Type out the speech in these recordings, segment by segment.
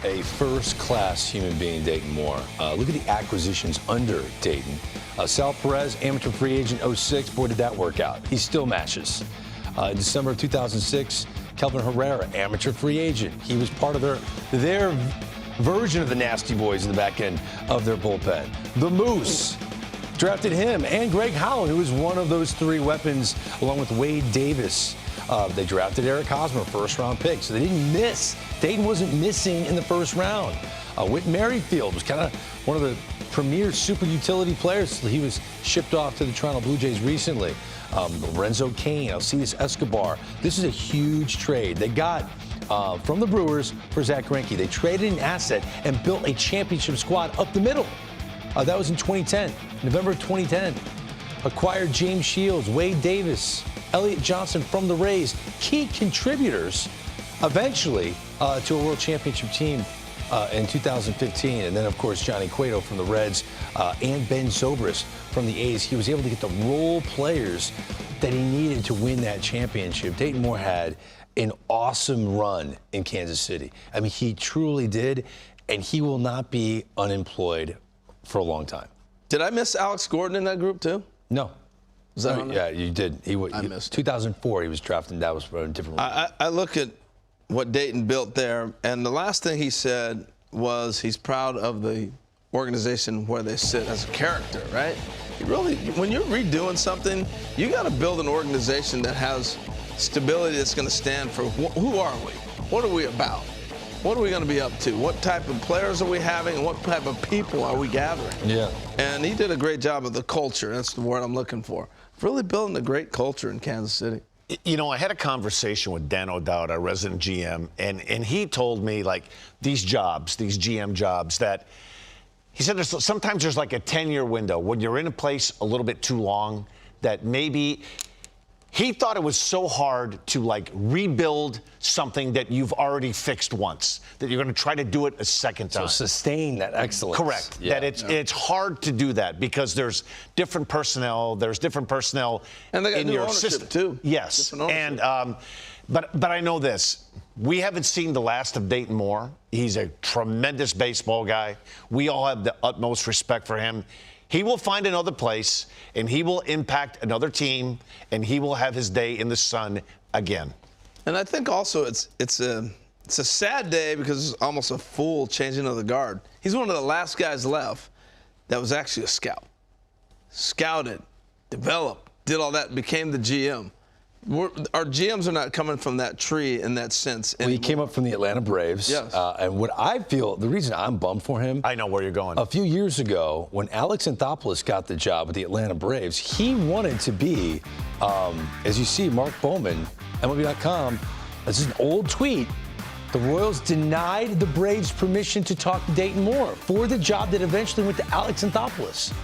a first-class human being, Dayton Moore. Look at the acquisitions under Dayton. Sal Perez, amateur free agent, 06. Boy, did that work out. He still matches. In December of 2006, Kelvin Herrera, amateur free agent. He was part of their version of the Nasty Boys in the back end of their bullpen. The Moose drafted him and Greg Holland, who was one of those three weapons, along with Wade Davis. They drafted Eric Hosmer, first-round pick, so they didn't miss. Dayton wasn't missing in the first round. Whit Merrifield was kind of one of the premier super utility players. He was shipped off to the Toronto Blue Jays recently. Lorenzo Cain, Alcides Escobar. This is a huge trade. They got from the Brewers for Zach Greinke. They traded an asset and built a championship squad up the middle. That was in 2010, November of 2010. Acquired James Shields, Wade Davis, Elliott Johnson from the Rays, key contributors eventually to a World Championship team in 2015. And then, of course, Johnny Cueto from the Reds and Ben Zobrist from the A's. He was able to get the role players that he needed to win that championship. Dayton Moore had an awesome run in Kansas City. I mean, he truly did, and he will not be unemployed for a long time. Did I miss Alex Gordon in that group, too? No. Was that on there? Yeah, you did. I missed 2004, he was drafted, and that was for a different one. I look at what Dayton built there, and the last thing he said was he's proud of the organization where they sit as a character, right? Really, when you're redoing something, you got to build an organization that has stability that's going to stand for who are we? What are we about? What are we going to be up to? What type of players are we having, and what type of people are we gathering? Yeah. And he did a great job of the culture. That's the word I'm looking for. Really building a great culture in Kansas City. You know, I had a conversation with Dan O'Dowd, our resident GM, and he told me, like, these jobs, these GM jobs, that he said sometimes there's like a 10-year window when you're in a place a little bit too long, that maybe he thought it was so hard to, like, rebuild something that you've already fixed once, that you're going to try to do it a second time. So sustain that excellence. Correct. Yeah. That it's hard to do that because there's different personnel. There's different personnel and they got in new your ownership system too. Yes. And but I know this. We haven't seen the last of Dayton Moore. He's a tremendous baseball guy. We all have the utmost respect for him. He will find another place, and he will impact another team, and he will have his day in the sun again. And I think also it's a sad day because it's almost a full changing of the guard. He's one of the last guys left that was actually a scout. Scouted, developed, did all that, became the GM. Our GMs are not coming from that tree in that sense anymore. Well, he came up from the Atlanta Braves. Yes. And what I feel, the reason I'm bummed for him. I know where you're going. A few years ago, when Alex Anthopoulos got the job with the Atlanta Braves, he wanted to be, as you see, Mark Bowman, MLB.com, this is an old tweet. The Royals denied the Braves permission to talk to Dayton Moore for the job that eventually went to Alex Anthopoulos.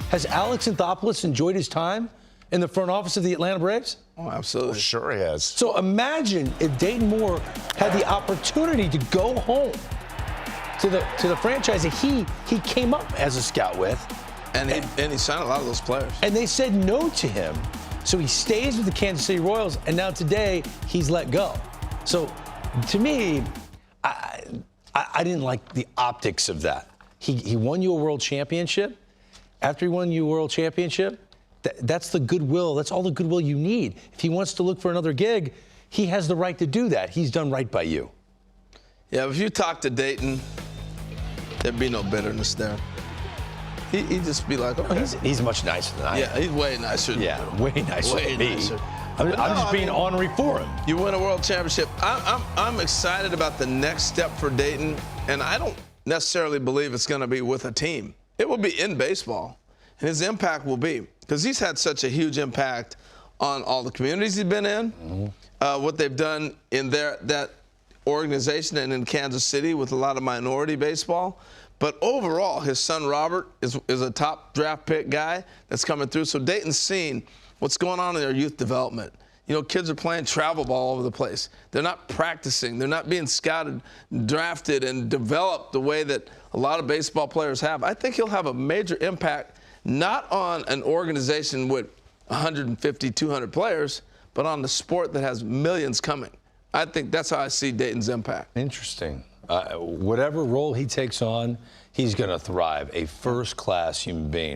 Has Alex Anthopoulos enjoyed his time in the front office of the Atlanta Braves? Oh, absolutely. Well, sure he has. So imagine if Dayton Moore had the opportunity to go home to the franchise that he came up as a scout with. And he signed a lot of those players. And they said no to him. So he stays with the Kansas City Royals, and now today he's let go. So to me, I didn't like the optics of that. He won you a world championship. After he won you a world championship, that's the goodwill. That's all the goodwill you need. If he wants to look for another gig, he has the right to do that. He's done right by you. Yeah, if you talk to Dayton, there'd be no bitterness there. He'd just be like, okay. He's much nicer than I am. Yeah, he's way nicer than Yeah, way nicer way than me. nicer. I'm just being ornery for him. You win a world championship. I'm excited about the next step for Dayton, and I don't necessarily believe it's going to be with a team. It will be in baseball, and his impact will be, because he's had such a huge impact on all the communities he's been in, what they've done in that organization and in Kansas City with a lot of minority baseball. But overall, his son Robert is a top draft pick guy that's coming through. So Dayton's seen what's going on in their youth development. You know, kids are playing travel ball all over the place. They're not practicing. They're not being scouted, drafted, and developed the way that a lot of baseball players have. I think he'll have a major impact, not on an organization with 150, 200 players, but on the sport that has millions coming. I think that's how I see Dayton's impact. Interesting. Whatever role he takes on, he's going to thrive. A first-class human being.